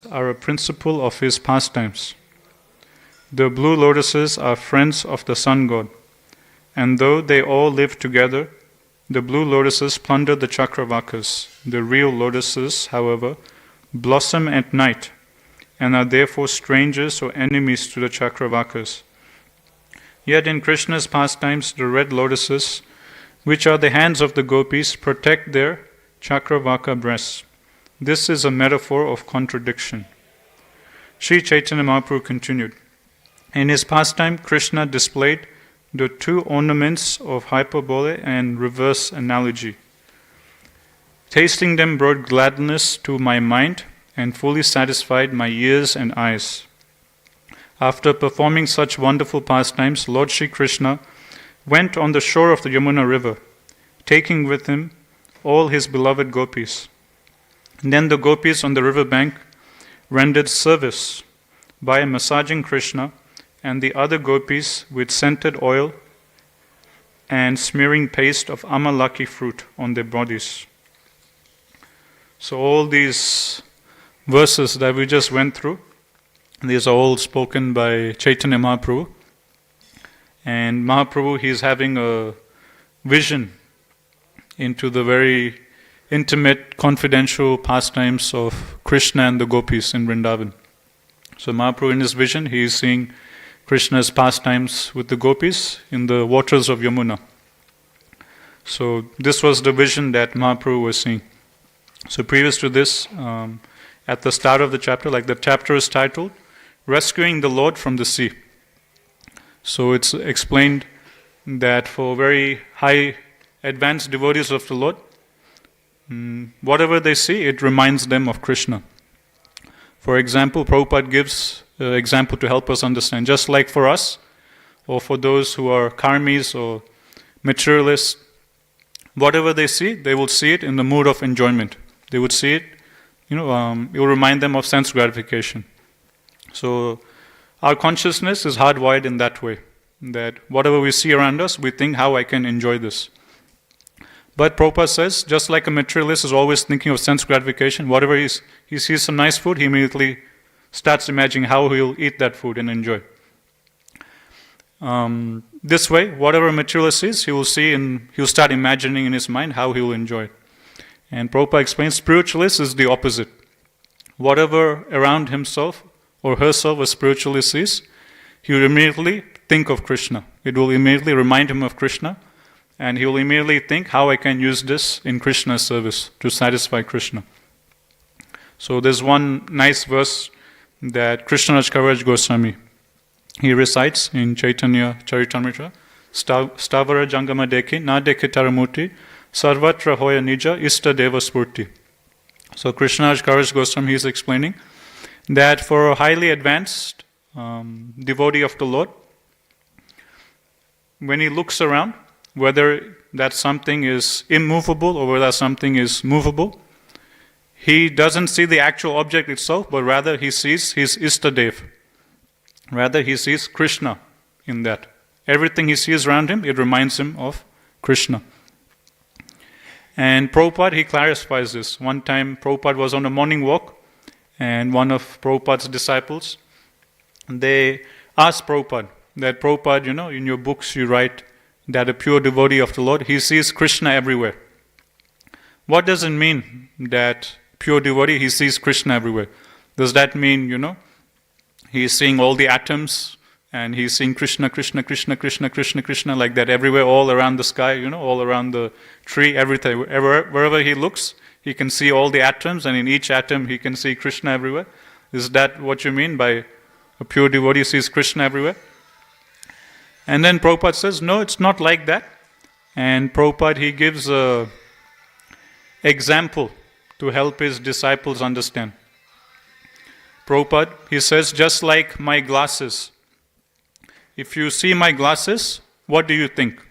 are a principle of his pastimes. The blue lotuses are friends of the sun god, and though they all live together, the blue lotuses plunder the Chakravakas. The real lotuses, however, blossom at night and are therefore strangers or enemies to the Chakravakas. Yet in Krishna's pastimes, the red lotuses, which are the hands of the gopis, protect their Chakravaka breasts. This is a metaphor of contradiction. Sri Chaitanya Mahaprabhu continued, in his pastime, Krishna displayed the two ornaments of hyperbole and reverse analogy. Tasting them brought gladness to my mind and fully satisfied my ears and eyes. After performing such wonderful pastimes, Lord Sri Krishna went on the shore of the Yamuna river, taking with him all his beloved gopis. Then the gopis on the river bank rendered service by massaging Krishna and the other gopis with scented oil and smearing paste of amalaki fruit on their bodies. So all these verses that we just went through, these are all spoken by Chaitanya Mahaprabhu. And Mahaprabhu, he is having a vision into the very intimate, confidential pastimes of Krishna and the gopis in Vrindavan. So Mahaprabhu, in his vision, he is seeing Krishna's pastimes with the gopis in the waters of Yamuna. So this was the vision that Mahaprabhu was seeing. So previous to this, at the start of the chapter, like the chapter is titled, Rescuing the Lord from the Sea. So it's explained that for very high advanced devotees of the Lord, whatever they see, it reminds them of Krishna. For example, Prabhupada gives an example to help us understand. Just like for us, or for those who are karmis or materialists, whatever they see, they will see it in the mood of enjoyment. They would see it, it will remind them of sense gratification. So our consciousness is hardwired in that way, that whatever we see around us, we think how I can enjoy this. But Prabhupada says, just like a materialist is always thinking of sense gratification, whatever he sees some nice food, he immediately starts imagining how he'll eat that food and enjoy. This way, whatever a materialist sees, he'll start imagining in his mind how he will enjoy it. And Prabhupada explains, spiritualist is the opposite. Whatever around himself or herself a spiritualist sees, he will immediately think of Krishna. It will immediately remind him of Krishna, and he will immediately think how I can use this in Krishna's service to satisfy Krishna. So there's one nice verse that Krishnaraj Kaviraj Goswami, he recites in Caitanya Caritamrta, Stavara Jangama Dekhi, Na Dekhi Taramuti, Sarvatra Hoya Nija, Ista Deva Spurti. So Krishnaraj Kaviraj Goswami, he is explaining that for a highly advanced devotee of the Lord, when he looks around, whether that something is immovable or whether something is movable, he doesn't see the actual object itself, but rather he sees his Istadev. Rather he sees Krishna in that. Everything he sees around him, it reminds him of Krishna. And Prabhupada, he clarifies this. One time Prabhupada was on a morning walk, and one of Prabhupada's disciples, they asked Prabhupada, that Prabhupada, in your books you write that a pure devotee of the Lord, he sees Krishna everywhere. What does it mean that pure devotee, he sees Krishna everywhere? Does that mean, he's seeing all the atoms and he's seeing Krishna, Krishna, Krishna, Krishna, Krishna, Krishna, like that everywhere, all around the sky, all around the tree, everything. Wherever he looks, he can see all the atoms, and in each atom he can see Krishna everywhere. Is that what you mean by a pure devotee sees Krishna everywhere? And then Prabhupada says, no, it's not like that. And Prabhupada, he gives an example to help his disciples understand. Prabhupada, he says, just like my glasses. If you see my glasses, what do you think?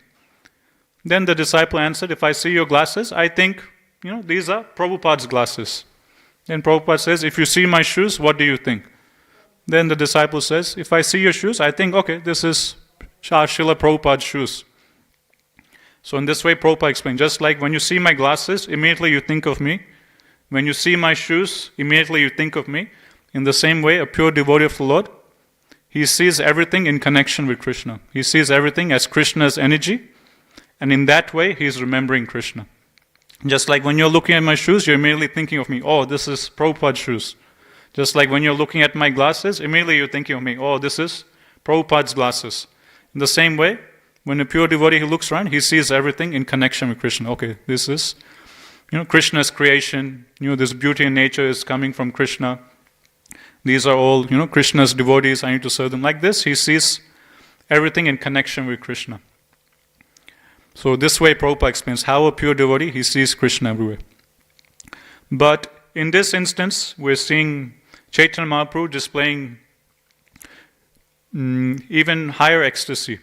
Then the disciple answered, if I see your glasses, I think, these are Prabhupada's glasses. Then Prabhupada says, if you see my shoes, what do you think? Then the disciple says, if I see your shoes, I think, okay, this is Srila Prabhupada's shoes. So in this way, Prabhupada explained, just like when you see my glasses, immediately you think of me. When you see my shoes, immediately you think of me. in the same way, a pure devotee of the Lord, he sees everything in connection with Krishna. He sees everything as Krishna's energy, and in that way, he is remembering Krishna. Just like when you're looking at my shoes, you're immediately thinking of me, oh, this is Prabhupada's shoes. Just like when you're looking at my glasses, immediately you're thinking of me, oh, this is Prabhupada's glasses. In the same way, when a pure devotee he looks around, he sees everything in connection with Krishna. Okay, this is, Krishna's creation. This beauty in nature is coming from Krishna. These are all, Krishna's devotees. I need to serve them. Like this, he sees everything in connection with Krishna. So this way, Prabhupada explains how a pure devotee, he sees Krishna everywhere. But in this instance, we're seeing Chaitanya Mahaprabhu displaying even higher ecstasy,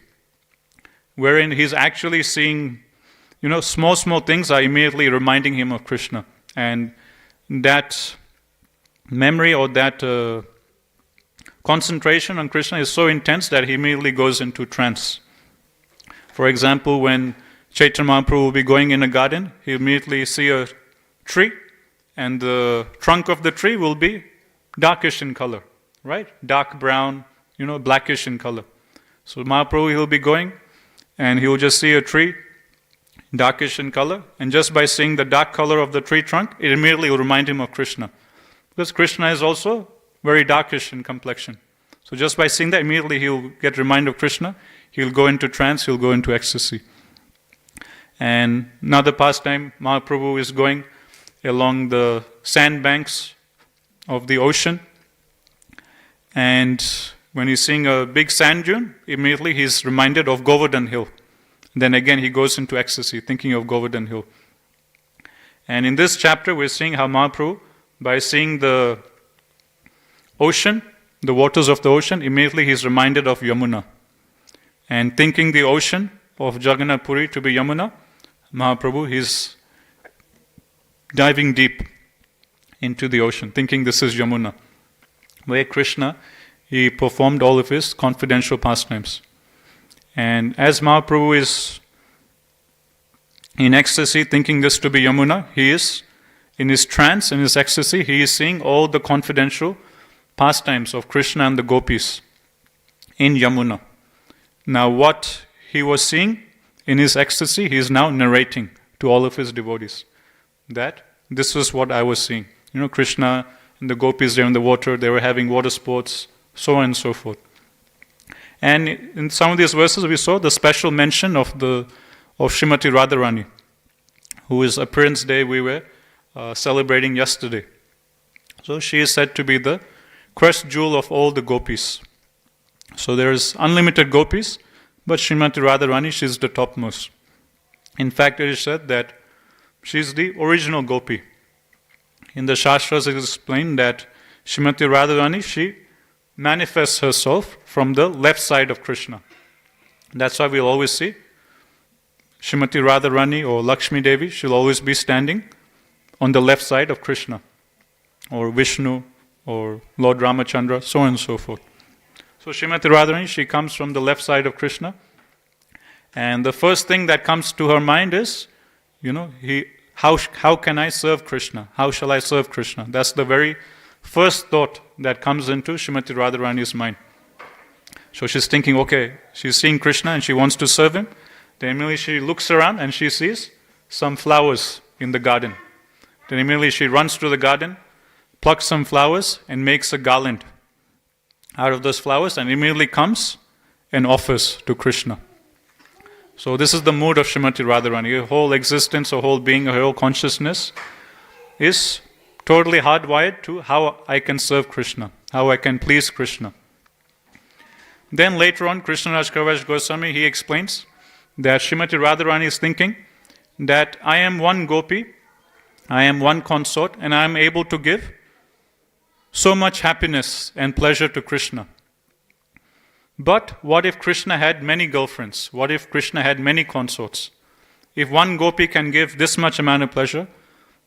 wherein he's actually seeing, small things are immediately reminding him of Krishna. And that memory or that concentration on Krishna is so intense that he immediately goes into trance. For example, when Chaitanya Mahaprabhu will be going in a garden, he immediately see a tree, and the trunk of the tree will be darkish in color, right? Dark brown, blackish in color. So Mahaprabhu, he'll be going, and he will just see a tree, darkish in color, and just by seeing the dark color of the tree trunk, it immediately will remind him of Krishna. Because Krishna is also very darkish in complexion. So just by seeing that, immediately he'll get reminded of Krishna, he'll go into trance, he'll go into ecstasy. And another pastime, Mahaprabhu is going along the sandbanks of the ocean, and when he's seeing a big sand dune, immediately he's reminded of Govardhan Hill. Then again he goes into ecstasy, thinking of Govardhan Hill. And in this chapter we're seeing how Mahaprabhu, by seeing the ocean, the waters of the ocean, immediately he's reminded of Yamuna. And thinking the ocean of Jagannath Puri to be Yamuna, Mahaprabhu, he's diving deep into the ocean, thinking this is Yamuna, where Krishna, he performed all of his confidential pastimes. And as Mahaprabhu is in ecstasy, thinking this to be Yamuna, he is in his trance, in his ecstasy, he is seeing all the confidential pastimes of Krishna and the gopis in Yamuna. Now what he was seeing in his ecstasy, he is now narrating to all of his devotees that this was what I was seeing. Krishna and the gopis there in the water, they were having water sports, so on and so forth. And in some of these verses we saw the special mention of Srimati Radharani, whose appearance day we were celebrating yesterday. So she is said to be the crest jewel of all the gopis. So there is unlimited gopis, but Srimati Radharani, she is the topmost. In fact, it is said that she is the original gopi. In the Shastras it is explained that Srimati Radharani, she manifests herself from the left side of Krishna. That's why we'll always see Srimati Radharani or Lakshmi Devi, she'll always be standing on the left side of Krishna, or Vishnu, or Lord Ramachandra, so on and so forth. So Srimati Radharani, she comes from the left side of Krishna, and the first thing that comes to her mind is, how can I serve Krishna? How shall I serve Krishna? That's the very first thought that comes into Srimati Radharani's mind. So she's thinking, okay, she's seeing Krishna and she wants to serve him. Then immediately she looks around and she sees some flowers in the garden. Then immediately she runs to the garden, plucks some flowers and makes a garland out of those flowers, and immediately comes and offers to Krishna. So this is the mood of Srimati Radharani. Her whole existence, her whole being, her whole consciousness is totally hardwired to how I can serve Krishna, how I can please Krishna. Then later on, Krishnaraj Kaviraj Goswami, he explains that Srimati Radharani is thinking that I am one gopi, I am one consort, and I am able to give so much happiness and pleasure to Krishna. But what if Krishna had many girlfriends? What if Krishna had many consorts? If one gopi can give this much amount of pleasure,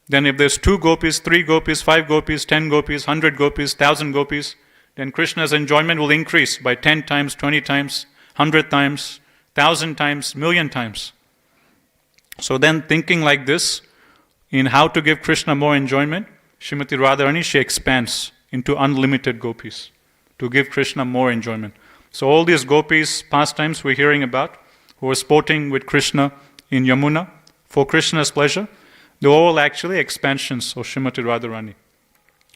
then if there's 2 gopis, 3 gopis, 5 gopis, 10 gopis, 100 gopis, 1,000 gopis, then Krishna's enjoyment will increase by 10 times, 20 times, 100 times, 1,000 times, 1,000,000 times. So then thinking like this, in how to give Krishna more enjoyment, Srimati Radharani, she expands into unlimited gopis, to give Krishna more enjoyment. So all these gopis, pastimes we're hearing about, who are sporting with Krishna in Yamuna for Krishna's pleasure, they're all actually expansions of Srimati Radharani.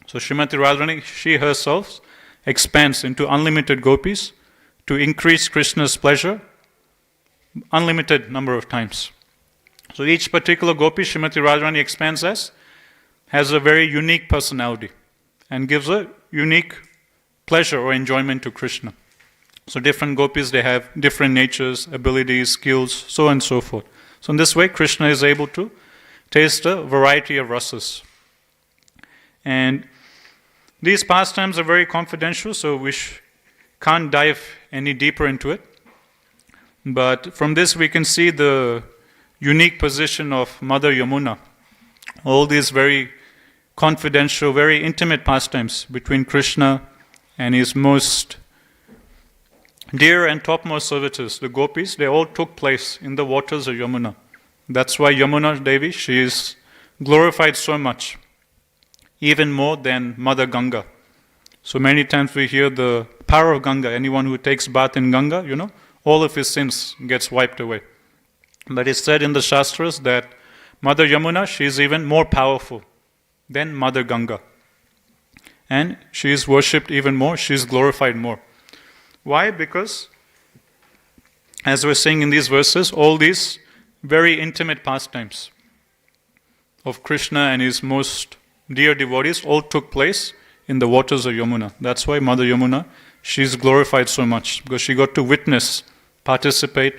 So Srimati Radharani, she herself expands into unlimited gopis to increase Krishna's pleasure unlimited number of times. So each particular gopi Srimati Radharani expands as has a very unique personality and gives a unique pleasure or enjoyment to Krishna. So different gopis, they have different natures, abilities, skills, so on and so forth. So in this way, Krishna is able to taste a variety of rasas. And these pastimes are very confidential, so we can't dive any deeper into it. But from this we can see the unique position of Mother Yamuna. All these very confidential, very intimate pastimes between Krishna and his most dear and topmost servitors, the gopis, they all took place in the waters of Yamuna. That's why Yamuna Devi, she is glorified so much, even more than Mother Ganga. So many times we hear the power of Ganga. Anyone who takes bath in Ganga, all of his sins gets wiped away. But it's said in the Shastras that Mother Yamuna, she is even more powerful than Mother Ganga. And she is worshipped even more, she is glorified more. Why? Because, as we're saying in these verses, all these very intimate pastimes of Krishna and his most dear devotees all took place in the waters of Yamuna. That's why Mother Yamuna, she's glorified so much, because she got to witness, participate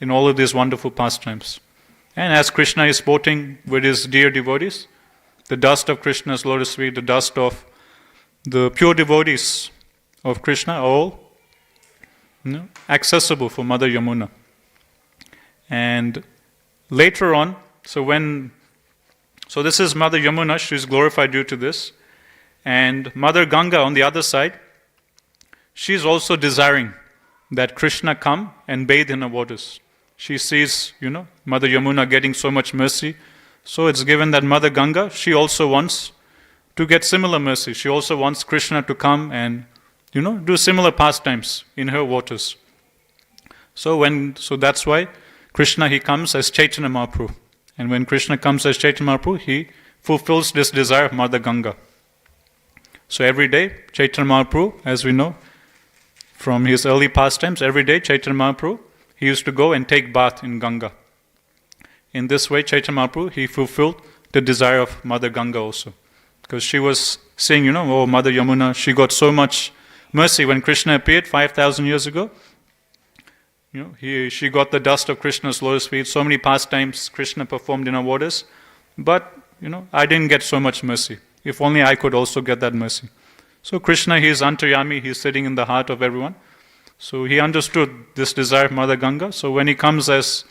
in all of these wonderful pastimes. And as Krishna is sporting with his dear devotees, the dust of Krishna's lotus feet, the dust of the pure devotees of Krishna are all accessible for Mother Yamuna. And later on, so this is Mother Yamuna, she is glorified due to this. And Mother Ganga on the other side, she is also desiring that Krishna come and bathe in her waters. She sees, Mother Yamuna getting so much mercy. So it's given that Mother Ganga, she also wants to get similar mercy. She also wants Krishna to come and, do similar pastimes in her waters. So that's why Krishna, he comes as Chaitanya Mahaprabhu. And when Krishna comes as Chaitanya Mahaprabhu, he fulfills this desire of Mother Ganga. So every day, Chaitanya Mahaprabhu, as we know from his early pastimes, every day Chaitanya Mahaprabhu, he used to go and take bath in Ganga. In this way, Chaitanya Mahaprabhu, he fulfilled the desire of Mother Ganga also. Because she was saying, oh, Mother Yamuna, she got so much mercy when Krishna appeared 5,000 years ago. She got the dust of Krishna's lotus feet, so many pastimes Krishna performed in her waters. But, I didn't get so much mercy. If only I could also get that mercy. So Krishna, he is Antaryami, he is sitting in the heart of everyone. So he understood this desire of Mother Ganga. So when he comes as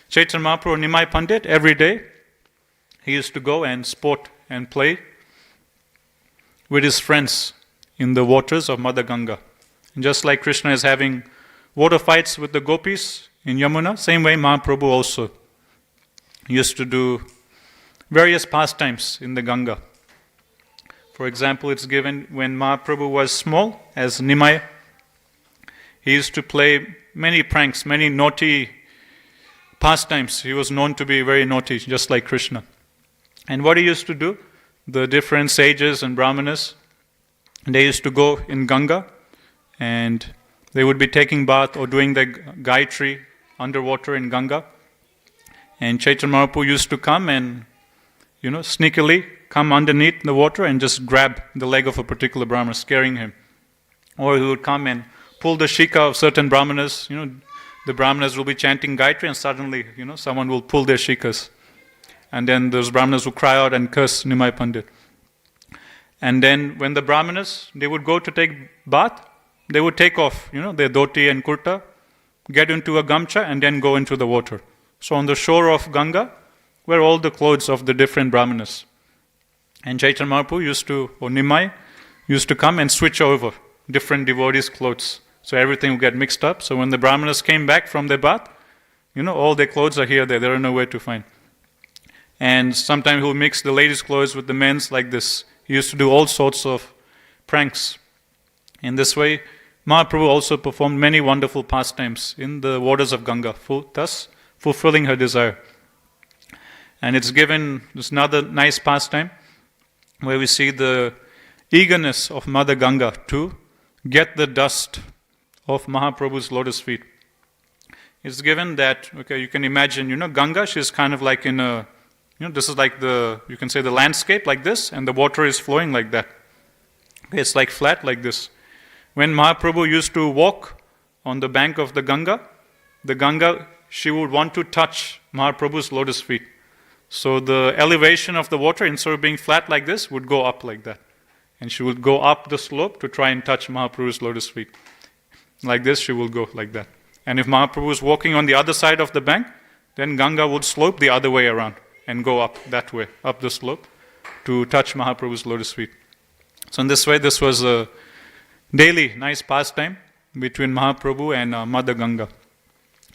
Chaitanya Mahaprabhu or Nimai Pandit, every day he used to go and sport and play with his friends in the waters of Mother Ganga. And just like Krishna is having water fights with the gopis in Yamuna, same way Mahaprabhu also used to do various pastimes in the Ganga. For example, it's given when Mahaprabhu was small, as Nimai, he used to play many pranks, many naughty pastimes. He was known to be very naughty, just like Krishna. And what he used to do, the different sages and brahmanas, they used to go in Ganga and they would be taking bath or doing the Gayatri underwater in Ganga. And Chaitanya Mahaprabhu used to come and, sneakily come underneath the water and just grab the leg of a particular brahmana, scaring him. Or he would come and pull the shika of certain brahmanas. The brahmanas will be chanting Gayatri and suddenly, someone will pull their shikas. And then those brahmanas will cry out and curse Nimai Pandit. And then when the brahmanas, they would go to take bath, they would take off, their dhoti and kurta, get into a gamcha and then go into the water. So on the shore of Ganga were all the clothes of the different brahmanas. And Chaitanya Mahaprabhu or Nimai, used to come and switch over different devotees' clothes. So everything would get mixed up. So when the brahmanas came back from their bath, all their clothes are here, there are nowhere to find. And sometimes he'll mix the ladies' clothes with the men's like this. He used to do all sorts of pranks. In this way, Mahaprabhu also performed many wonderful pastimes in the waters of Ganga, thus fulfilling her desire. And it's given this another nice pastime where we see the eagerness of Mother Ganga to get the dust of Mahaprabhu's lotus feet. It's given that, you can imagine, Ganga, she's kind of like in a, this is like you can say the landscape like this, and the water is flowing like that. It's like flat like this. When Mahaprabhu used to walk on the bank of the Ganga, she would want to touch Mahaprabhu's lotus feet. So the elevation of the water, instead of being flat like this, would go up like that. And she would go up the slope to try and touch Mahaprabhu's lotus feet. Like this, she will go like that. And if Mahaprabhu is walking on the other side of the bank, then Ganga would slope the other way around and go up that way, up the slope, to touch Mahaprabhu's lotus feet. So in this way, this was a daily nice pastime between Mahaprabhu and Mother Ganga.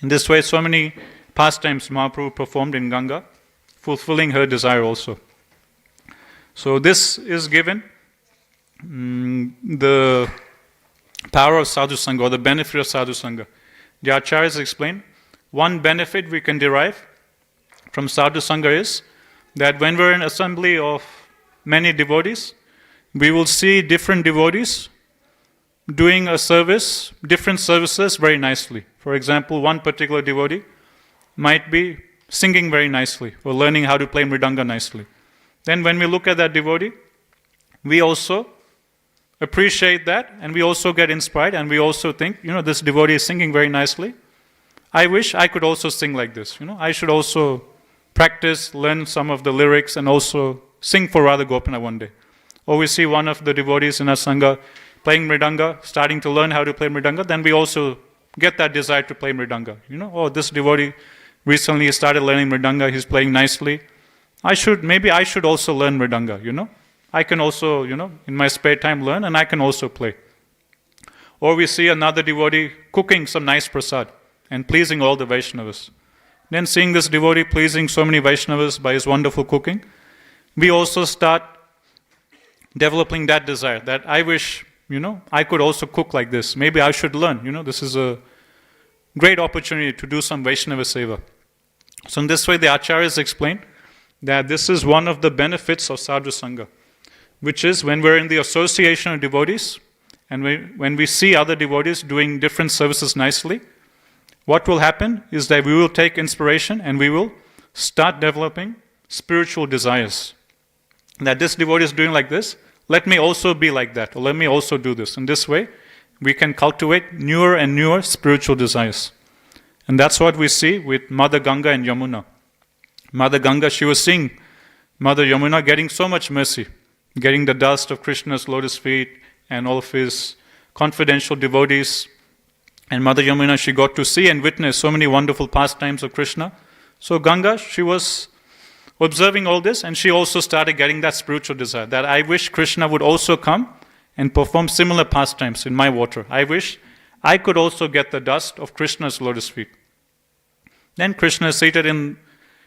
In this way, so many pastimes Mahaprabhu performed in Ganga, fulfilling her desire also. So this is given the power of sadhu sangha, or the benefit of sadhu sangha. The acharyas explain, one benefit we can derive from sadhu sangha is that when we're in assembly of many devotees, we will see different devotees doing a service, different services very nicely. For example, one particular devotee might be singing very nicely or learning how to play mridanga nicely. Then when we look at that devotee, we also appreciate that, and we also get inspired, and we also think, this devotee is singing very nicely. I wish I could also sing like this. I should also practice, learn some of the lyrics, and also sing for Radha Gopinath one day. Or we see one of the devotees in our sangha playing mridanga, starting to learn how to play mridanga, then we also get that desire to play mridanga. This devotee recently started learning mridanga, he's playing nicely. Maybe I should also learn mridanga, I can also, in my spare time learn, and I can also play. Or we see another devotee cooking some nice prasad and pleasing all the Vaishnavas. Then seeing this devotee pleasing so many Vaishnavas by his wonderful cooking, we also start developing that desire, that I wish, I could also cook like this. Maybe I should learn, this is a great opportunity to do some Vaishnava seva. So in this way, the acharyas explain that this is one of the benefits of sadhu sangha, which is when we're in the association of devotees, and when we see other devotees doing different services nicely, what will happen is that we will take inspiration and we will start developing spiritual desires. That this devotee is doing like this, let me also be like that, or let me also do this. In this way, we can cultivate newer and newer spiritual desires. And that's what we see with Mother Ganga and Yamuna. Mother Ganga, she was seeing Mother Yamuna getting so much mercy, getting the dust of Krishna's lotus feet and all of his confidential devotees. And Mother Yamuna, she got to see and witness so many wonderful pastimes of Krishna. So Ganga, she was observing all this, and she also started getting that spiritual desire, that I wish Krishna would also come and perform similar pastimes in my water. I wish I could also get the dust of Krishna's lotus feet. Then Krishna is seated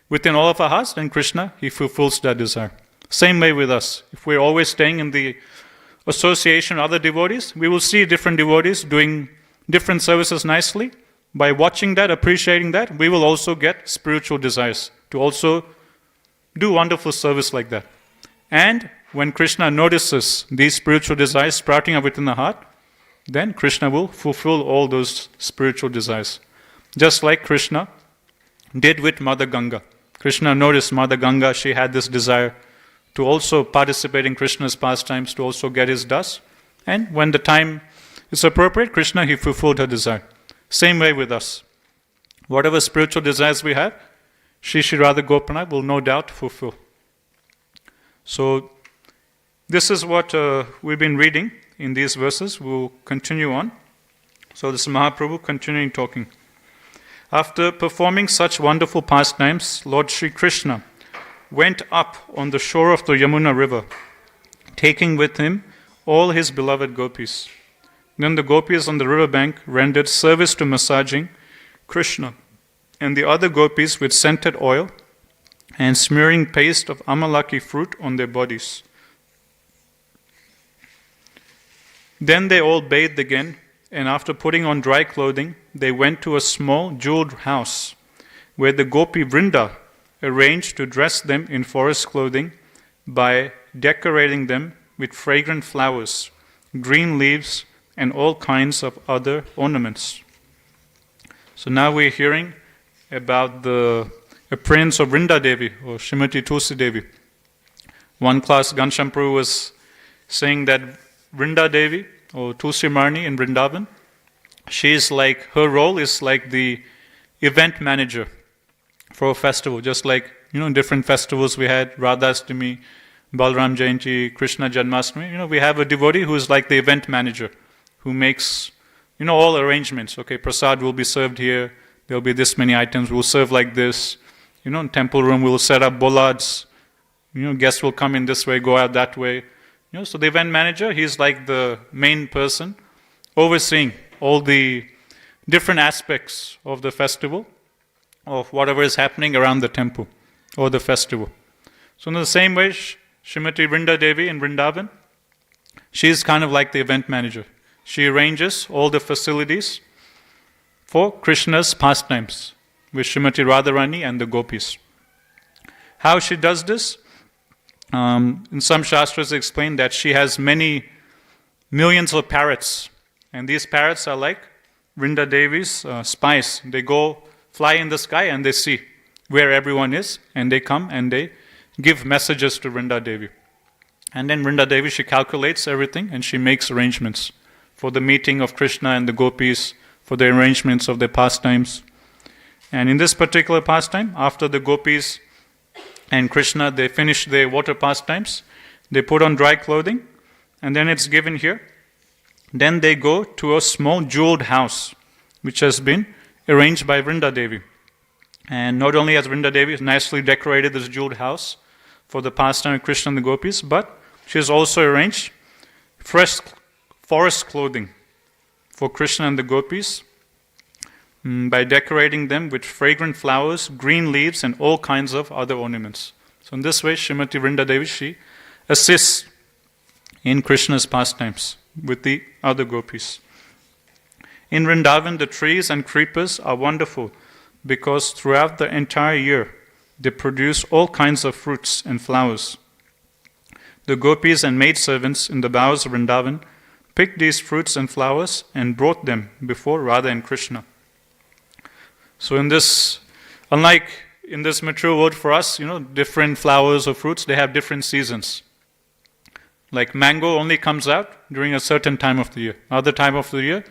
within all of our hearts, then Krishna, he fulfills that desire. Same way with us. If we're always staying in the association of other devotees, we will see different devotees doing different services nicely. By watching that, appreciating that, we will also get spiritual desires to also do wonderful service like that. And when Krishna notices these spiritual desires sprouting up within the heart, then Krishna will fulfill all those spiritual desires. Just like Krishna did with Mother Ganga. Krishna noticed Mother Ganga, she had this desire to also participate in Krishna's pastimes, to also get his dust. And when the time is appropriate, Krishna, he fulfilled her desire. Same way with us. Whatever spiritual desires we have, Shri Radha Gopinath will no doubt fulfill. So, this is what we've been reading in these verses. We'll continue on. So, this is Mahaprabhu continuing talking. After performing such wonderful pastimes, Lord Shri Krishna went up on the shore of the Yamuna river, taking with him all his beloved gopis. Then the gopis on the river bank rendered service to massaging Krishna and the other gopis with scented oil and smearing paste of amalaki fruit on their bodies. Then they all bathed again, and after putting on dry clothing, they went to a small jeweled house, where the Gopi Vrinda arranged to dress them in forest clothing by decorating them with fragrant flowers, green leaves, and all kinds of other ornaments. So now we're hearing about the appearance of Vrinda Devi, or Srimati Tulsi Devi. One class, Ghanshyam Prabhu was saying that Vrinda Devi, or Tulsi Marni in Vrindavan, her role is like the event manager for a festival. Just like, in different festivals we had, Radhastami, Balaram Jayanti, Krishna Janmashtami, we have a devotee who is like the event manager, who makes, all arrangements. Okay, prasad will be served here, there'll be this many items, we'll serve like this. In temple room we'll set up bollards, guests will come in this way, go out that way. So the event manager, he's like the main person overseeing all the different aspects of the festival, of whatever is happening around the temple or the festival. So in the same way, Srimati Vrinda Devi in Vrindavan, she's kind of like the event manager. She arranges all the facilities for Krishna's pastimes with Srimati Radharani and the gopis. How she does this? In some shastras explain that she has many millions of parrots, and these parrots are like Vrinda Devi's spies. They go fly in the sky and they see where everyone is, and they come and they give messages to Vrinda Devi. And then Vrinda Devi, she calculates everything and she makes arrangements for the meeting of Krishna and the gopis, for the arrangements of their pastimes. And in this particular pastime, after the gopis and Krishna, they finish their water pastimes, they put on dry clothing, and then it's given here. Then they go to a small jeweled house, which has been arranged by Vrinda Devi. And not only has Vrinda Devi nicely decorated this jeweled house for the pastime of Krishna and the gopis, but she has also arranged fresh forest clothing for Krishna and the gopis by decorating them with fragrant flowers, green leaves, and all kinds of other ornaments. So in this way, Srimati Vrinda Devi, she assists in Krishna's pastimes with the other gopis. In Vrindavan, the trees and creepers are wonderful because throughout the entire year, they produce all kinds of fruits and flowers. The gopis and maidservants in the bowers of Vrindavan picked these fruits and flowers and brought them before Radha and Krishna. So unlike in this material world for us, different flowers or fruits, they have different seasons. Like mango only comes out during a certain time of the year. Other time of the year,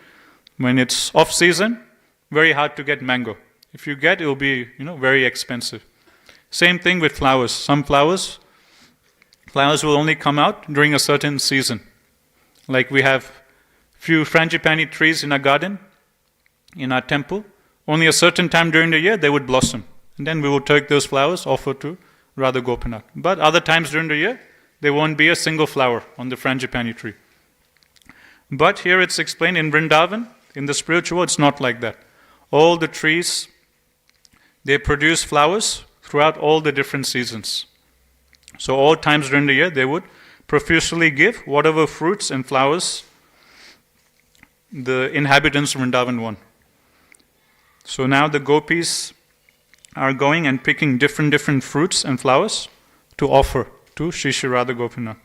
when it's off season, very hard to get mango. If you get, it will be, very expensive. Same thing with flowers. Some flowers will only come out during a certain season. Like we have few frangipani trees in our garden, in our temple. Only a certain time during the year they would blossom. And then we would take those flowers, offer to Radha Gopinath. But other times during the year, there won't be a single flower on the frangipani tree. But here it's explained in Vrindavan, in the spiritual world, it's not like that. All the trees, they produce flowers throughout all the different seasons. So all times during the year, they would profusely give whatever fruits and flowers the inhabitants of Vrindavan want. So now the gopis are going and picking different fruits and flowers to offer to Shri Shri Radha Gopinath.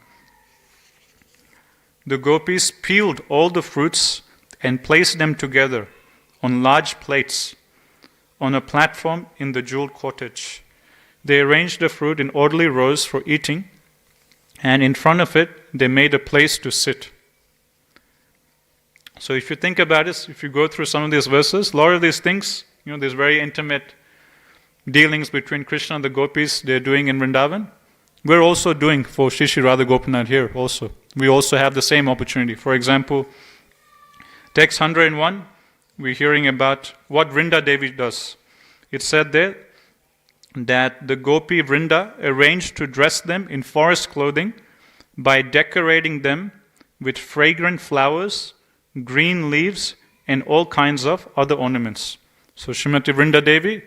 The gopis peeled all the fruits and placed them together on large plates on a platform in the jeweled cottage. They arranged the fruit in orderly rows for eating, and in front of it they made a place to sit. So if you think about it, if you go through some of these verses, a lot of these things, there's very intimate dealings between Krishna and the gopis they're doing in Vrindavan. We're also doing for Shri Shri Radha Gopinath here also. We also have the same opportunity. For example, text 101, we're hearing about what Vrinda Devi does. It said there that the Gopi Vrinda arranged to dress them in forest clothing by decorating them with fragrant flowers, green leaves, and all kinds of other ornaments. So Srimati Vrinda Devi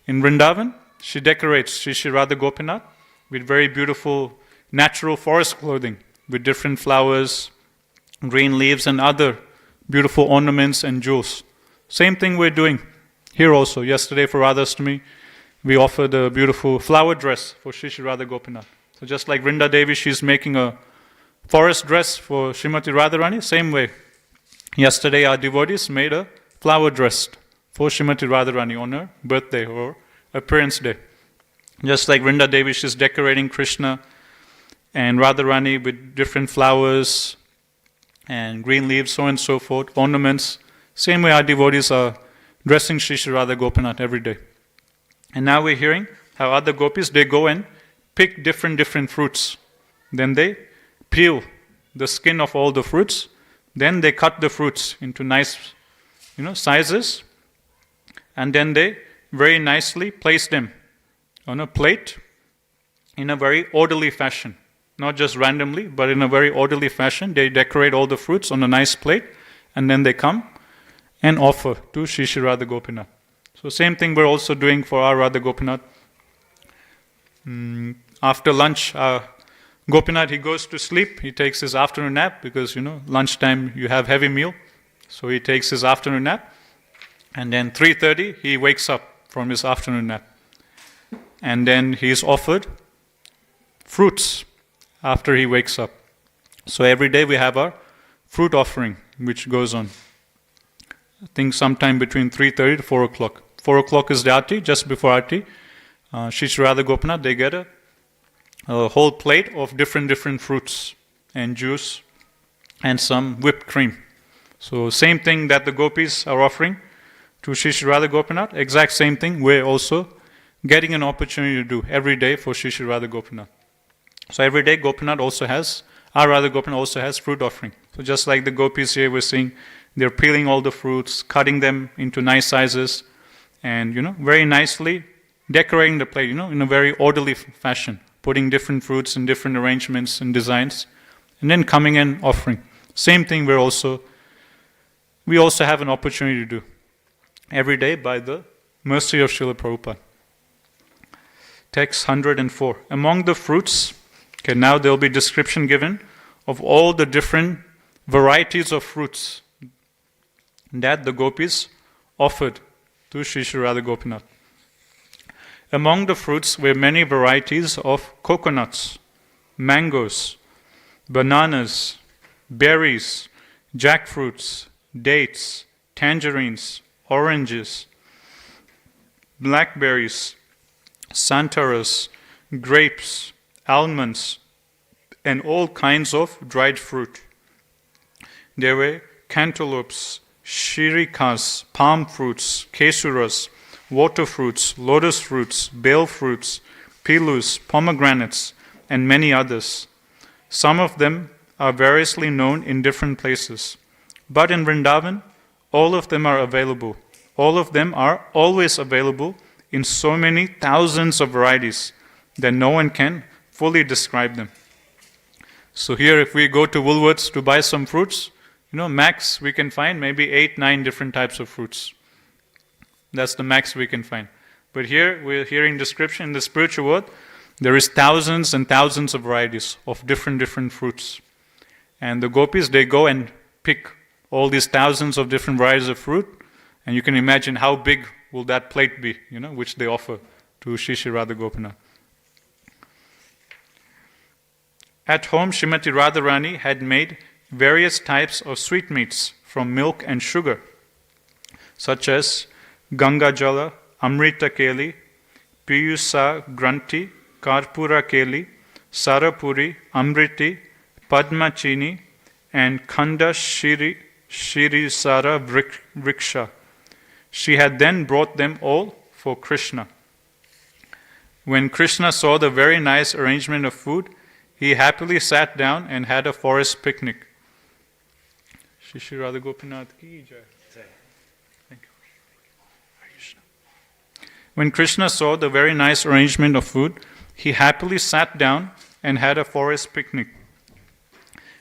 in Vrindavan, she decorates Shri Shri Radha Gopinath with very beautiful natural forest clothing with different flowers, green leaves and other beautiful ornaments and jewels. Same thing we're doing here also. Yesterday for Radhastami, we offered a beautiful flower dress for Shri Shri Radha Gopinath. So just like Vrinda Devi, she's making a forest dress for Srimati Radharani, same way. Yesterday our devotees made a flower dress for Srimati Radharani on her birthday or appearance day. Just like Vrinda Devi, she's decorating Krishna and Radharani with different flowers and green leaves, so on and so forth, ornaments. Same way our devotees are dressing Shri Shri Radha Gopinath every day. And now we're hearing how other gopis, they go and pick different fruits. Then they peel the skin of all the fruits. Then they cut the fruits into nice, sizes. And then they very nicely place them on a plate in a very orderly fashion. Not just randomly, but in a very orderly fashion. They decorate all the fruits on a nice plate. And then they come and offer to Shri Shri Radha Gopinath. So same thing we're also doing for our Radha Gopinath. After lunch, Gopinath, he goes to sleep. He takes his afternoon nap because, lunchtime you have heavy meal. So he takes his afternoon nap. And then 3:30, he wakes up from his afternoon nap. And then he's offered fruits after he wakes up. So every day we have our fruit offering, which goes on. I think sometime between 3:30 to 4 o'clock. 4 o'clock is the Aarti. Just before Aarti, Shri Shri Radha Gopinath, they get a whole plate of different fruits and juice and some whipped cream. So same thing that the gopis are offering to Shri Shri Radha Gopinath, exact same thing we're also getting an opportunity to do every day for Shri Shri Radha Gopinath. So every day our Radha Gopinath also has fruit offering. So just like the gopis here, we're seeing they're peeling all the fruits, cutting them into nice sizes, and very nicely decorating the plate, in a very orderly fashion, putting different fruits in different arrangements and designs, and then coming and offering. Same thing we also have an opportunity to do every day by the mercy of Srila Prabhupada. Text 104. Among the fruits, now there will be description given of all the different varieties of fruits that the gopis offered to Shri Shri Radha Gopinath. Among the fruits were many varieties of coconuts, mangoes, bananas, berries, jackfruits, dates, tangerines, oranges, blackberries, santaras, grapes, almonds, and all kinds of dried fruit. There were cantaloupes, shirikas, palm fruits, kesuras, water fruits, lotus fruits, bale fruits, pilus, pomegranates, and many others. Some of them are variously known in different places. But in Vrindavan, all of them are available. All of them are always available in so many thousands of varieties that no one can fully describe them. So here, if we go to Woolworths to buy some fruits, max we can find maybe 8-9 different types of fruits. That's the max we can find. But here we're hearing description in the spiritual world. There is thousands and thousands of varieties of different fruits. And the gopis, they go and pick all these thousands of different varieties of fruit. And you can imagine how big will that plate be, which they offer to Shri Shri Radha Gopinath. At home, Srimati Radharani had made various types of sweetmeats from milk and sugar, such as Ganga Jala, Amrita Keli, Piyusa Granti, Karpura Keli, Sarapuri, Amriti, Padma Chini, and Khanda Shiri Sara Vriksha. She had then brought them all for Krishna. When Krishna saw the very nice arrangement of food, he happily sat down and had a forest picnic. Shri Shri Radha Gopinath ki jai. Thank you. When Krishna saw the very nice arrangement of food, he happily sat down and had a forest picnic.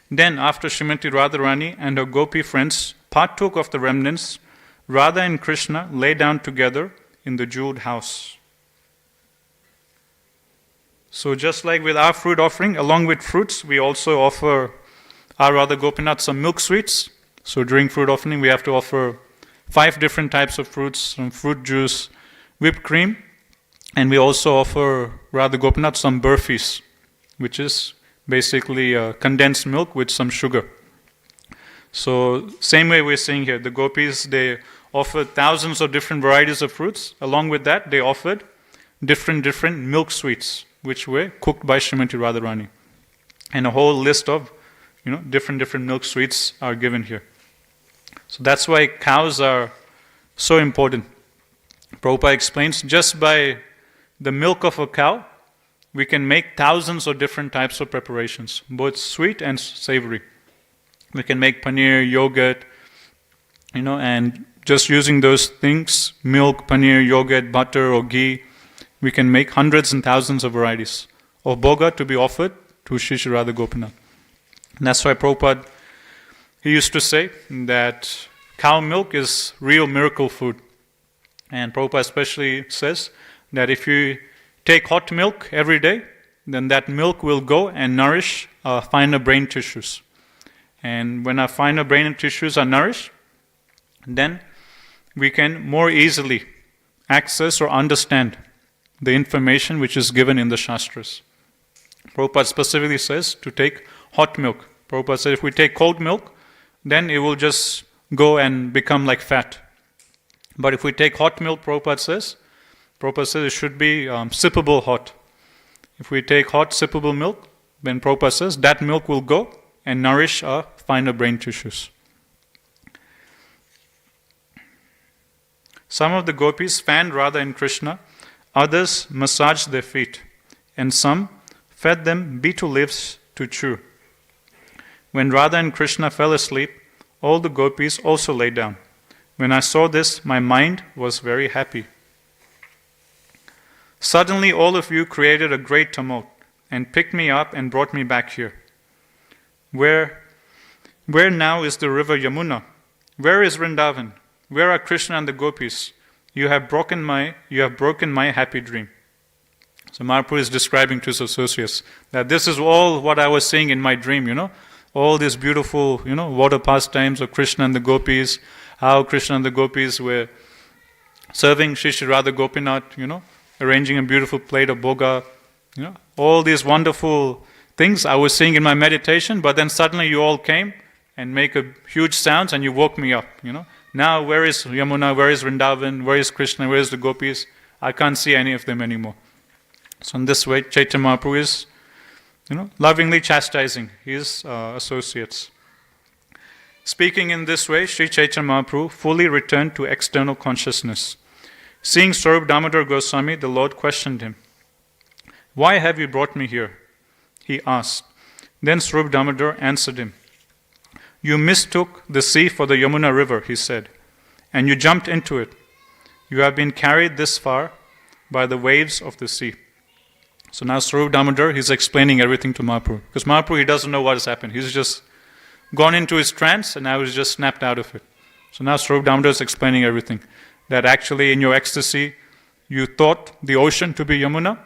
Then, after Srimati Radharani and her gopi friends partook of the remnants, Radha and Krishna lay down together in the jeweled house. So just like with our fruit offering, along with fruits, we also offer our Radha Gopinath some milk sweets. So during fruit offering, we have to offer 5 different types of fruits, some fruit juice, whipped cream, and we also offer Radha Gopinath some burfis, which is basically condensed milk with some sugar. So same way we're seeing here, the gopis, they offered thousands of different varieties of fruits. Along with that, they offered different milk sweets, which were cooked by Srimati Radharani. And a whole list of different milk sweets are given here. So that's why cows are so important. Prabhupada explains, just by the milk of a cow, we can make thousands of different types of preparations, both sweet and savory. We can make paneer, yogurt, and just using those things, milk, paneer, yogurt, butter or ghee, we can make hundreds and thousands of varieties of bhoga to be offered to Shri Shri Radha Gopinath. And that's why Prabhupada, he used to say that cow milk is real miracle food. And Prabhupada especially says that if you take hot milk every day, then that milk will go and nourish our finer brain tissues. And when our finer brain tissues are nourished, then we can more easily access or understand the information which is given in the Shastras. Prabhupada specifically says to take hot milk. Prabhupada says if we take cold milk, then it will just go and become like fat. But if we take hot milk, Prabhupada says it should be sippable hot. If we take hot sippable milk, then Prabhupada says that milk will go and nourish our finer brain tissues. Some of the gopis fanned Radha and Krishna, others massaged their feet, and some fed them betel leaves to chew. When Radha and Krishna fell asleep, all the gopis also lay down. When I saw this, my mind was very happy. Suddenly all of you created a great tumult and picked me up and brought me back here. Where now is the river Yamuna? Where is Vrindavan? Where are Krishna and the gopis? You have broken my happy dream. So Mahaprabhu is describing to his associates that this is all what I was seeing in my dream, all these beautiful, water pastimes of Krishna and the gopis, how Krishna and the gopis were serving Shri Shri Radha Gopinath, arranging a beautiful plate of bhoga, all these wonderful things I was seeing in my meditation, but then suddenly you all came and make a huge sounds and you woke me up, Now where is Yamuna, where is Vrindavan, where is Krishna, where is the gopis? I can't see any of them anymore. So in this way, Chaitanya Mahaprabhu is, lovingly chastising his associates. Speaking in this way, Sri Chaitanya Mahaprabhu fully returned to external consciousness. Seeing Swarup Damodar Goswami, the Lord questioned him. Why have you brought me here? He asked. Then Swarup Damodar answered him. You mistook the sea for the Yamuna river, he said, and you jumped into it. You have been carried this far by the waves of the sea. So now Swarup Damodar, he's explaining everything to Mahaprabhu. Because Mahaprabhu, he doesn't know what has happened. He's just gone into his trance and now he's just snapped out of it. So now Swarup Damodar is explaining everything. That actually in your ecstasy, you thought the ocean to be Yamuna,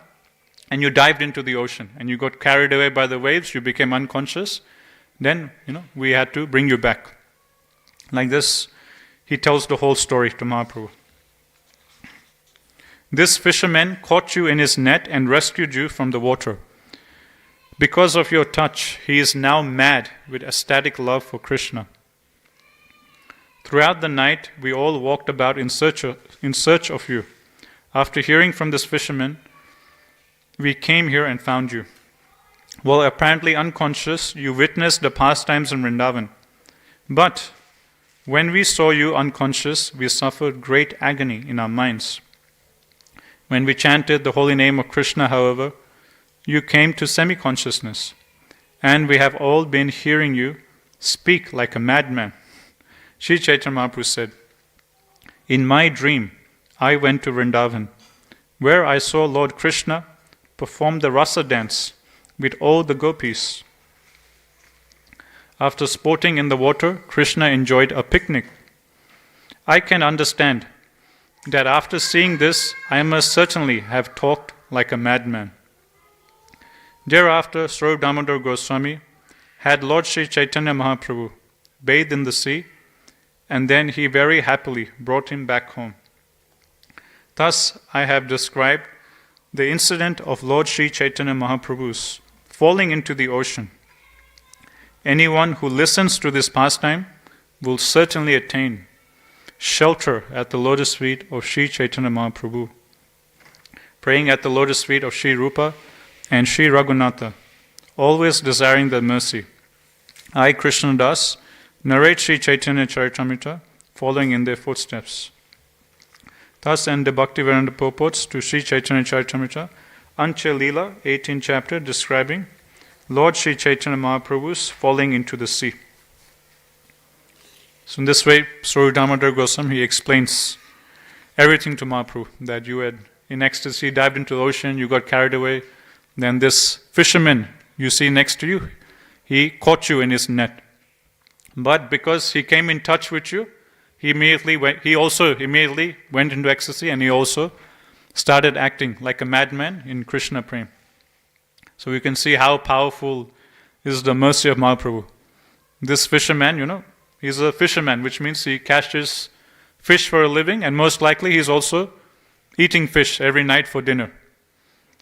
and you dived into the ocean, and you got carried away by the waves, you became unconscious. Then, we had to bring you back. Like this, he tells the whole story to Mahaprabhu. This fisherman caught you in his net and rescued you from the water. Because of your touch, he is now mad with ecstatic love for Krishna. Throughout the night, we all walked about in search of you. After hearing from this fisherman, we came here and found you. While apparently unconscious, you witnessed the pastimes in Vrindavan. But when we saw you unconscious, we suffered great agony in our minds. When we chanted the holy name of Krishna, however, you came to semi-consciousness, and we have all been hearing you speak like a madman. Sri Chaitanya Mahaprabhu said, in my dream, I went to Vrindavan, where I saw Lord Krishna perform the rasa dance with all the gopis. After sporting in the water, Krishna enjoyed a picnic. I can understand that after seeing this, I must certainly have talked like a madman. Thereafter, Swarup Damodar Goswami had Lord Sri Chaitanya Mahaprabhu bathed in the sea, and then he very happily brought him back home. Thus I have described the incident of Lord Sri Chaitanya Mahaprabhu's falling into the ocean. Anyone who listens to this pastime will certainly attain shelter at the lotus feet of Sri Chaitanya Mahaprabhu, praying at the lotus feet of Sri Rupa and Sri Raghunatha, always desiring their mercy. I, Krishna Das, narrate Sri Caitanya Caritamrta, following in their footsteps. Thus end the Bhaktivedanta purports to Sri Caitanya Caritamrta, Antya Leela, 18th chapter, describing Lord Sri Chaitanya Mahaprabhu's falling into the sea. So in this way, Sri Damodar Goswami, he explains everything to Mahaprabhu, that you had in ecstasy dived into the ocean, you got carried away, then this fisherman you see next to you, he caught you in his net. But because he came in touch with you, he also immediately went into ecstasy, and he also started acting like a madman in Krishna Prem. So you can see how powerful is the mercy of Mahaprabhu. This fisherman, he's a fisherman, which means he catches fish for a living, and most likely he's also eating fish every night for dinner.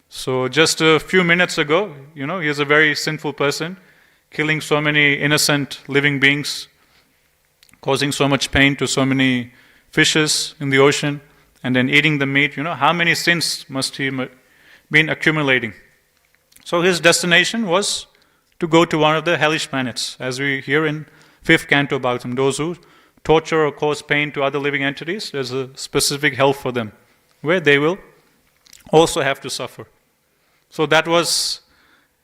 So just a few minutes ago, he's a very sinful person, killing so many innocent living beings, causing so much pain to so many fishes in the ocean, and then eating the meat. How many sins must he been accumulating? So his destination was to go to one of the hellish planets, as we hear in 5th canto Bhagavatam. Those who torture or cause pain to other living entities, there's a specific hell for them, where they will also have to suffer. So that was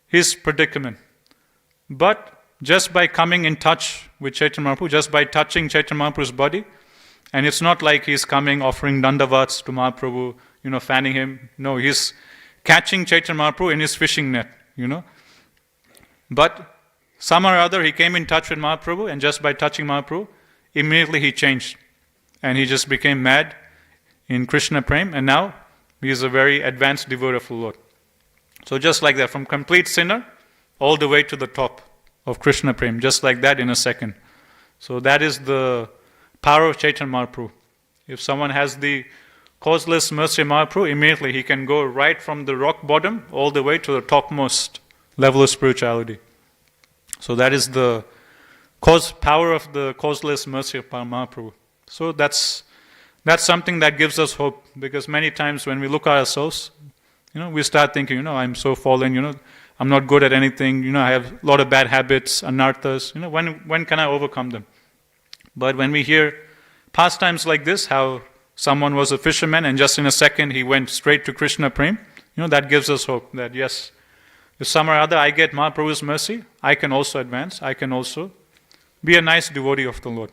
his predicament. But just by coming in touch with Chaitanya Mahaprabhu, just by touching Chaitanya Mahaprabhu's body, and it's not like he's coming offering dandavats to Mahaprabhu, fanning him. No, he's catching Chaitanya Mahaprabhu in his fishing net, But somehow or other he came in touch with Mahaprabhu, and just by touching Mahaprabhu, immediately he changed. And he just became mad in Krishna Prem, and now he is a very advanced devotee of the Lord. So just like that, from complete sinner all the way to the top of Krishna Prem, just like that in a second. So that is the power of Chaitanya Mahaprabhu. If someone has the causeless mercy of Mahaprabhu, immediately he can go right from the rock bottom all the way to the topmost level of spirituality. So that is the power of the causeless mercy of Mahaprabhu. So that's something that gives us hope, because many times when we look at ourselves, we start thinking, I'm so fallen, I'm not good at anything, I have a lot of bad habits, anarthas, when can I overcome them? But when we hear pastimes like this, how someone was a fisherman and just in a second he went straight to Krishna Prem, that gives us hope that yes, if somehow or other I get Mahaprabhu's mercy, I can also advance, I can also be a nice devotee of the Lord.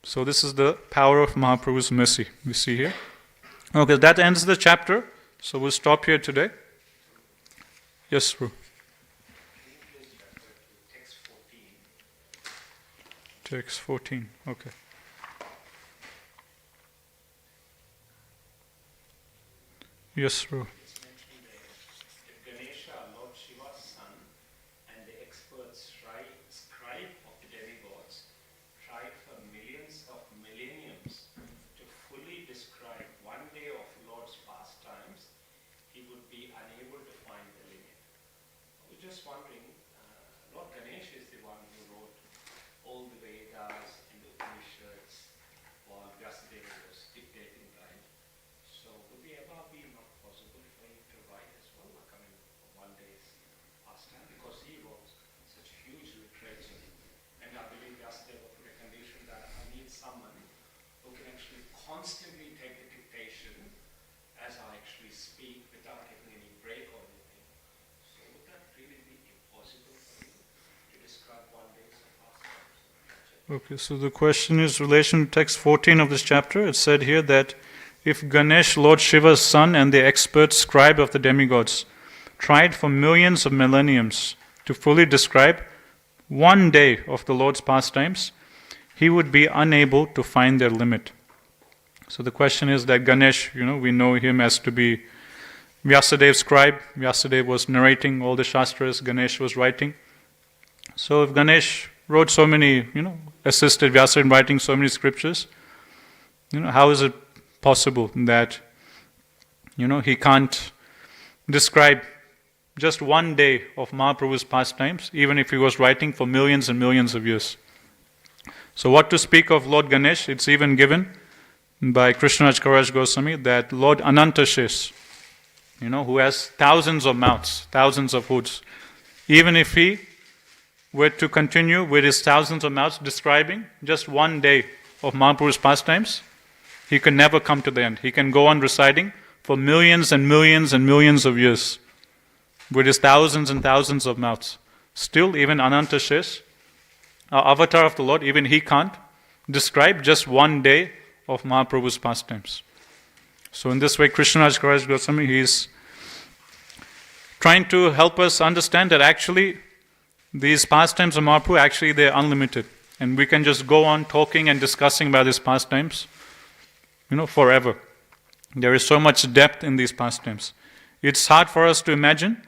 So this is the power of Mahaprabhu's mercy we see here. Okay, that ends the chapter. So we'll stop here today. Yes, Prabhu. Text 14, okay. Yes, Prabhu. Constantly take the dictation as I actually speak without taking any break or anything. So would that really be impossible for you to describe one day's pastimes? Okay, so the question is relation to text 14 of this chapter. It said here that if Ganesh, Lord Shiva's son, and the expert scribe of the demigods tried for millions of millenniums to fully describe one day of the Lord's pastimes, he would be unable to find their limit. So the question is that Ganesh, we know him as to be Vyasadev's scribe. Vyasadeva was narrating all the Shastras, Ganesh was writing. So if Ganesh wrote so many, assisted Vyasa in writing so many scriptures, how is it possible that, he can't describe just one day of Mahaprabhu's pastimes, even if he was writing for millions and millions of years? So what to speak of Lord Ganesh? It's even given by Krishnaraj Kaviraj Goswami that Lord Anantashesh, who has thousands of mouths, thousands of hoods, even if he were to continue with his thousands of mouths describing just one day of Mahaprabhu's pastimes, he can never come to the end. He can go on reciting for millions and millions and millions of years with his thousands and thousands of mouths. Still, even Anantashesh, our avatar of the Lord, even he can't describe just one day of Mahaprabhu's pastimes. So in this way, Krishnaraj Kaviraj Goswami, he is trying to help us understand that actually these pastimes of Mahaprabhu, actually they're unlimited. And we can just go on talking and discussing about these pastimes, forever. There is so much depth in these pastimes. It's hard for us to imagine,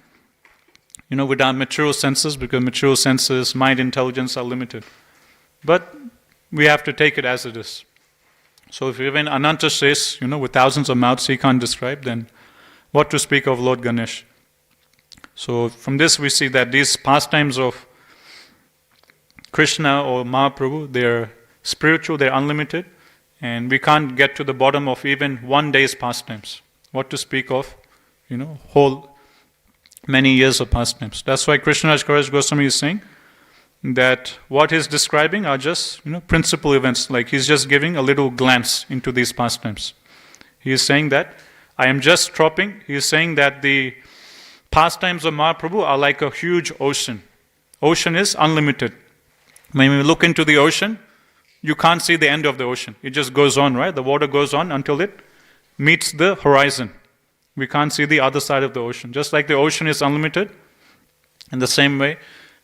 with our material senses, because material senses, mind, intelligence are limited. But we have to take it as it is. So if even Ananta says, with thousands of mouths he can't describe, then what to speak of Lord Ganesh? So from this we see that these pastimes of Krishna or Mahaprabhu, they're spiritual, they're unlimited, and we can't get to the bottom of even one day's pastimes. What to speak of, whole many years of pastimes. That's why Krishnaraj Kaviraj Goswami is saying that what he's describing are just, principal events, like he's just giving a little glance into these pastimes. He is saying that, I am just dropping, he is saying that the pastimes of Mahaprabhu are like a huge ocean. Ocean is unlimited. When we look into the ocean, you can't see the end of the ocean. It just goes on, right? The water goes on until it meets the horizon. We can't see the other side of the ocean. Just like the ocean is unlimited, in the same way,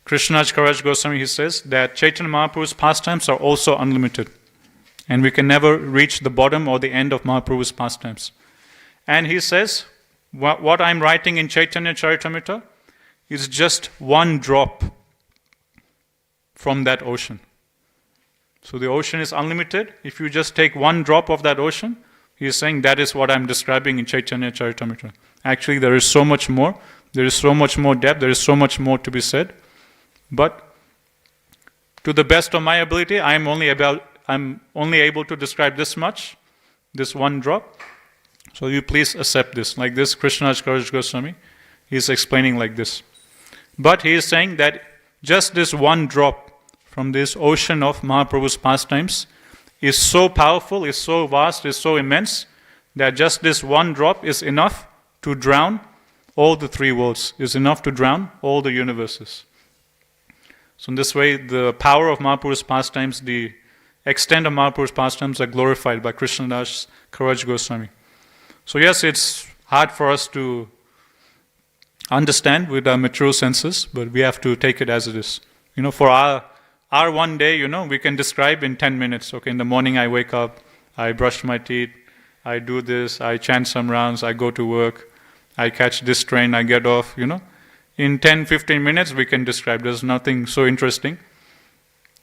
Krishnaraj Kaviraj Goswami, he says that Chaitanya Mahaprabhu's pastimes are also unlimited. And we can never reach the bottom or the end of Mahaprabhu's pastimes. And he says, what I'm writing in Caitanya Caritamrta is just one drop from that ocean. So the ocean is unlimited. If you just take one drop of that ocean, he is saying that is what I'm describing in Caitanya Caritamrta. Actually, there is so much more. There is so much more depth. There is so much more to be said. But to the best of my ability, I'm only able to describe this much, this one drop. So you please accept this. Like this, Krishnaraj Kaviraj Goswami, he is explaining like this. But he is saying that just this one drop from this ocean of Mahaprabhu's pastimes is so powerful, is so vast, is so immense, that just this one drop is enough to drown all the three worlds, is enough to drown all the universes. So in this way, the power of Mahaprabhu's pastimes, the extent of Mahaprabhu's pastimes are glorified by Krishnaraj Kaviraj Goswami. So yes, it's hard for us to understand with our material senses, but we have to take it as it is. For our one day, we can describe in 10 minutes. Okay, in the morning I wake up, I brush my teeth, I do this, I chant some rounds, I go to work, I catch this train, I get off, In 10-15 minutes we can describe. There's nothing so interesting.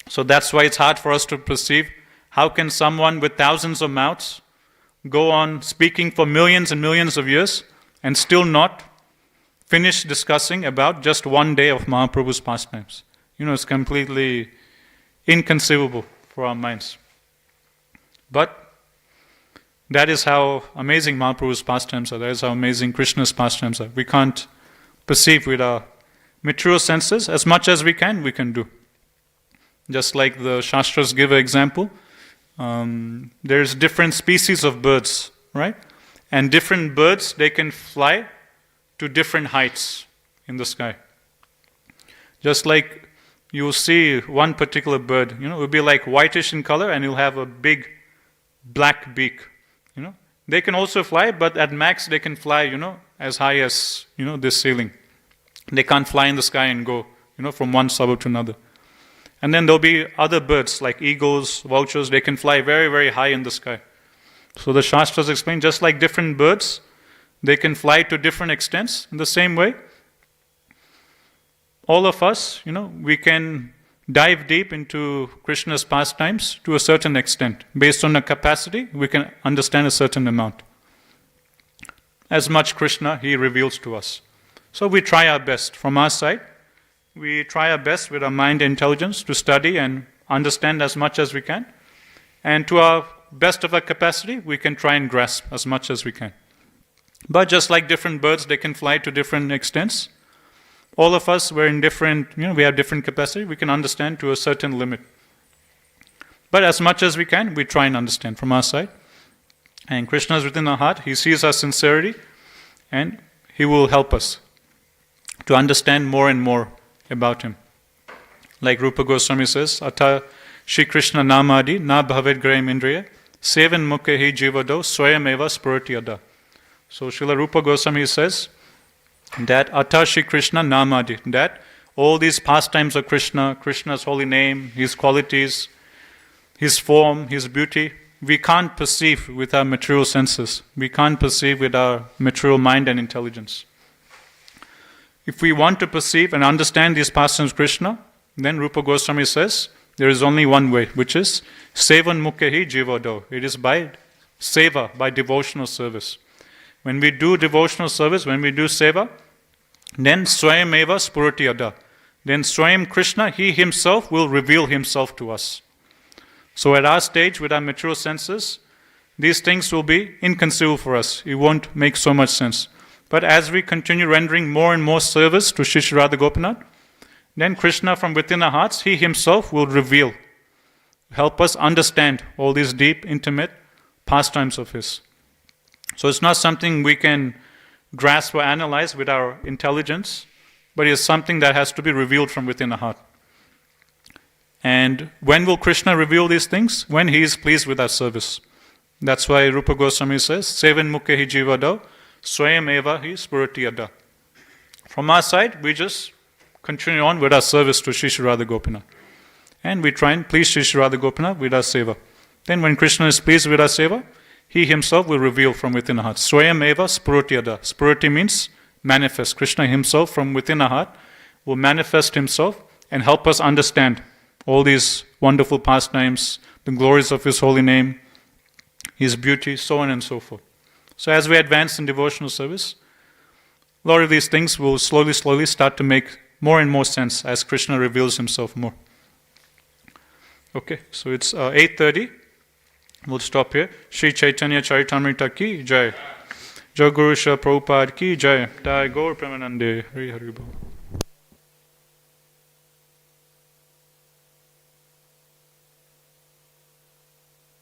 So that's why it's hard for us to perceive how can someone with thousands of mouths go on speaking for millions and millions of years and still not finish discussing about just one day of Mahaprabhu's pastimes. It's completely inconceivable for our minds. But that is how amazing Mahaprabhu's pastimes are. That is how amazing Krishna's pastimes are. We can't perceive with our material senses. As much as we can do. Just like the Shastras give an example, there's different species of birds, right? And different birds, they can fly to different heights in the sky. Just like you'll see one particular bird, it will be like whitish in color and it'll have a big black beak, They can also fly, but at max they can fly, as high as, this ceiling. They can't fly in the sky and go, from one suburb to another. And then there'll be other birds like eagles, vultures, they can fly very, very high in the sky. So the Shastras explain, just like different birds, they can fly to different extents. In the same way, all of us, we can dive deep into Krishna's pastimes to a certain extent. Based on our capacity, we can understand a certain amount. As much Krishna he reveals to us. So we try our best. From our side, we try our best with our mind and intelligence to study and understand as much as we can. And to our best of our capacity, we can try and grasp as much as we can. But just like different birds, they can fly to different extents. All of us, we're in different, we have different capacity. We can understand to a certain limit. But as much as we can, we try and understand from our side. And Krishna is within our heart. He sees our sincerity. And He will help us to understand more and more about Him. Like Rupa Goswami says, Ata Shri Krishna Namadi na bhaved graham indriya sevan mukhe hi jivado swayam eva spurati ada. So Srila Rupa Goswami says that Ata Shri Krishna Namadi, that all these pastimes of Krishna, Krishna's holy name, His qualities, His form, His beauty, we can't perceive with our material senses. We can't perceive with our material mind and intelligence. If we want to perceive and understand these pastimes of Krishna, then Rupa Goswami says, there is only one way, which is Sevan Mukhehi Jivado. It is by seva, by devotional service. When we do devotional service, when we do seva, then Swayam Eva Spurati Ada. Then Swayam Krishna, He Himself will reveal Himself to us. So at our stage, with our material senses, these things will be inconceivable for us. It won't make so much sense. But as we continue rendering more and more service to Shri Shri Radha Gopinath, then Krishna from within our hearts, He Himself will reveal, help us understand all these deep, intimate pastimes of His. So it's not something we can grasp or analyze with our intelligence, but it is something that has to be revealed from within our heart. And when will Krishna reveal these things? When He is pleased with our service. That's why Rupa Goswami says, Sevan Mukhe hi jivado, Swayam eva hi spurati ada. From our side, we just continue on with our service to Shri Shri Radha Gopinath. And we try and please Shri Shri Radha Gopinath with our seva. Then when Krishna is pleased with our seva, He Himself will reveal from within our heart. Swayam eva spurati ada. Spurati means manifest. Krishna Himself from within our heart will manifest Himself and help us understand all these wonderful pastimes, the glories of His holy name, His beauty, so on and so forth. So as we advance in devotional service, a lot of these things will slowly start to make more and more sense as Krishna reveals Himself more. Okay, so it's 8:30. We'll stop here. Shri Caitanya Caritamrta ki jai. Jai Guru Shri Prabhupada ki jai. Jai Gaur Premanande. Hari Hari Bol.